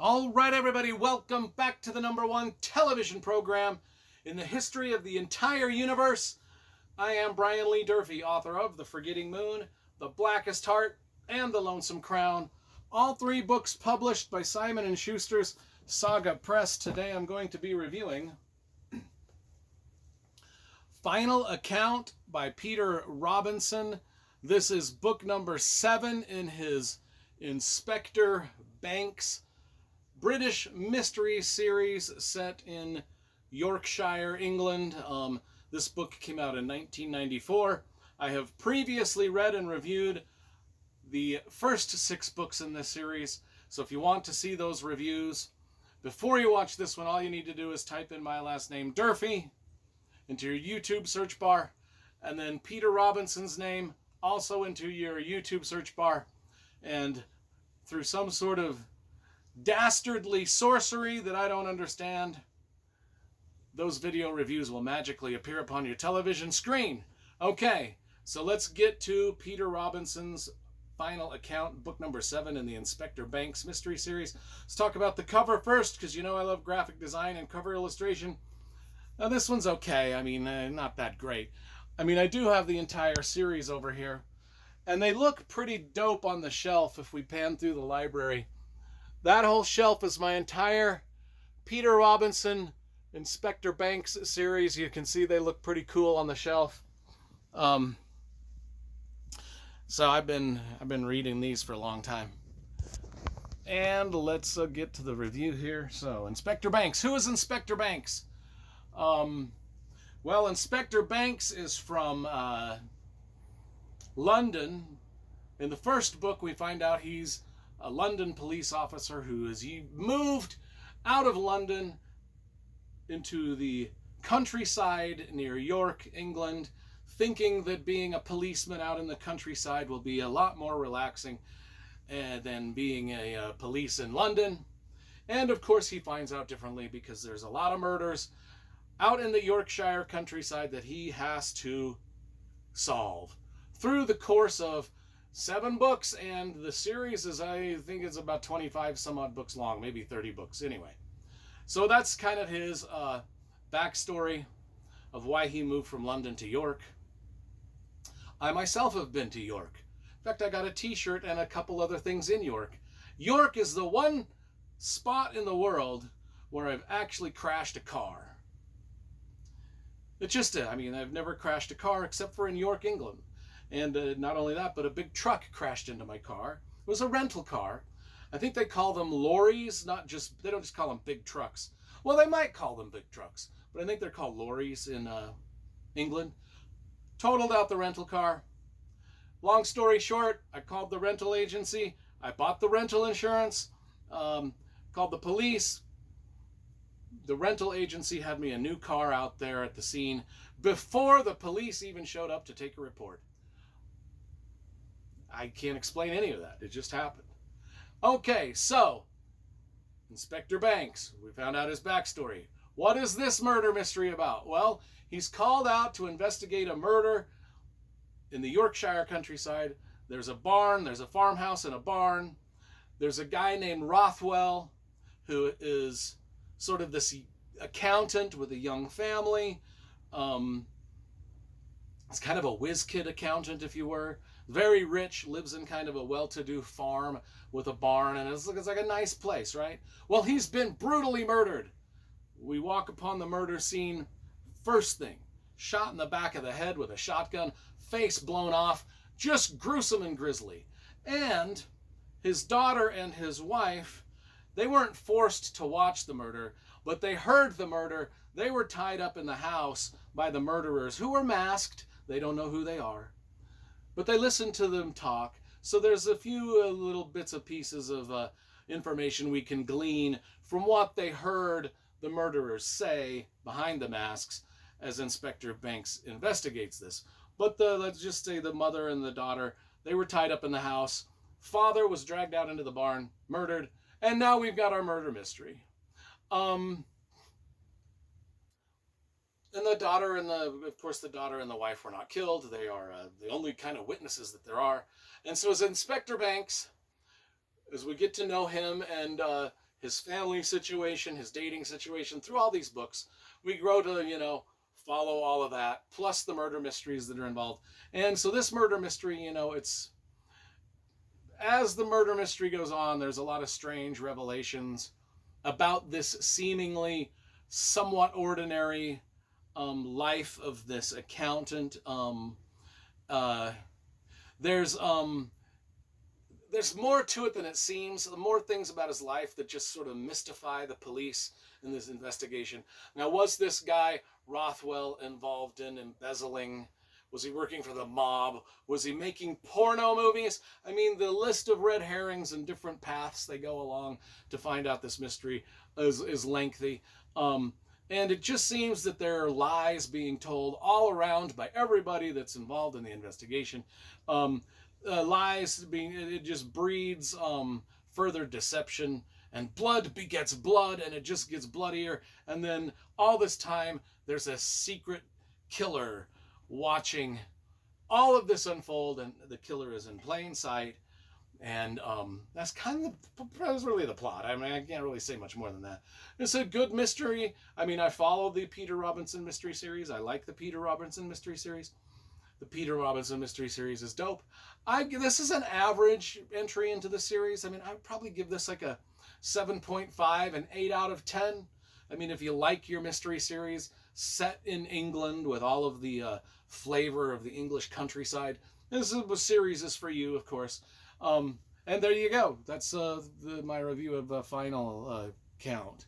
All right, everybody, welcome back to the #1 television program in the history of the entire universe. I am Brian Lee Durfee, author of The Forgetting Moon, The Blackest Heart, and The Lonesome Crown. All three books published by Simon & Schuster's Saga Press. Today I'm going to be reviewing Final Account by Peter Robinson. This is book number 7 in his Inspector Banks British mystery series set in Yorkshire, England. This book came out in 1994. I have previously read and reviewed the first 6 books in this series, so if you want to see those reviews before you watch this one, all you need to do is type in my last name, Durfee, into your YouTube search bar, and then Peter Robinson's name also into your YouTube search bar, and through some sort of dastardly sorcery that I don't understand, those video reviews will magically appear upon your television screen. Okay, so let's get to Peter Robinson's Final Account, book number 7 in the Inspector Banks mystery series. Let's talk about the cover first, because you know I love graphic design and cover illustration. Now this one's okay. I mean, not that great. I mean, I do have the entire series over here, and they look pretty dope on the shelf if we pan through the library. That whole shelf is my entire Peter Robinson Inspector Banks series. You can see they look pretty cool on the shelf. So I've been reading these for a long time. And let's get to the review here. So, Inspector Banks. Who is Inspector Banks? Well, Inspector Banks is from London. In the first book, we find out he's a London police officer who has moved out of London into the countryside near York, England, thinking that being a policeman out in the countryside will be a lot more relaxing than being a police in London. And of course he finds out differently, because there's a lot of murders out in the Yorkshire countryside that he has to solve through the course of 7 books, and the series is, I think it's about 25 some odd books long, maybe 30 books anyway. So that's kind of his backstory of why he moved from London to York. I myself have been to York. In fact, I got a t-shirt and a couple other things in York. York is the one spot in the world where I've actually crashed a car. It's just, I've never crashed a car except for in York, England. And not only that, but a big truck crashed into my car. It was a rental car. I think they call them lorries, they don't just call them big trucks. Well, they might call them big trucks, but I think they're called lorries in England. Totaled out the rental car. Long story short, I called the rental agency. I bought the rental insurance, called the police. The rental agency had me a new car out there at the scene before the police even showed up to take a report. I can't explain any of that. It just happened. Okay, so Inspector Banks, we found out his backstory. What is this murder mystery about? Well, he's called out to investigate a murder in the Yorkshire countryside. There's a barn, there's a farmhouse and a barn. There's a guy named Rothwell who is sort of this accountant with a young family. It's kind of a whiz kid accountant, if you were. Very rich, lives in kind of a well-to-do farm with a barn, and it's like a nice place, right? Well, he's been brutally murdered. We walk upon the murder scene. First thing, shot in the back of the head with a shotgun, face blown off, just gruesome and grisly. And his daughter and his wife, they weren't forced to watch the murder, but they heard the murder. They were tied up in the house by the murderers, who were masked. They don't know who they are. But they listened to them talk. So there's a few little bits and pieces of information we can glean from what they heard the murderers say behind the masks as Inspector Banks investigates this. But let's just say the mother and the daughter, they were tied up in the house. Father was dragged out into the barn, murdered, and now we've got our murder mystery. And the daughter and the wife were not killed. They are the only kind of witnesses that there are. And so as Inspector Banks, as we get to know him and his family situation, his dating situation, through all these books. We grow to, follow all of that, plus the murder mysteries that are involved. And so this murder mystery, it's, as the murder mystery goes on, there's a lot of strange revelations about this seemingly somewhat ordinary life of this accountant. Uh, there's there's more to it than it seems. The more things about his life that just sort of mystify the police in this investigation. Now, was this guy Rothwell involved in embezzling? Was he working for the mob? Was he making porno movies? I mean, the list of red herrings and different paths they go along to find out this mystery is lengthy. And it just seems that there are lies being told all around by everybody that's involved in the investigation. Lies being, it just breeds further deception, and blood begets blood, and it just gets bloodier. And then all this time, there's a secret killer watching all of this unfold, and the killer is in plain sight. And that's really the plot. I mean, I can't really say much more than that. It's a good mystery. I mean, I follow the Peter Robinson mystery series. I like the Peter Robinson mystery series. The Peter Robinson mystery series is dope. This is an average entry into the series. I mean, I'd probably give this like a 7.5, an 8 out of 10. I mean, if you like your mystery series set in England with all of the flavor of the English countryside, this series is for you, of course. And there you go. That's my review of Final Count.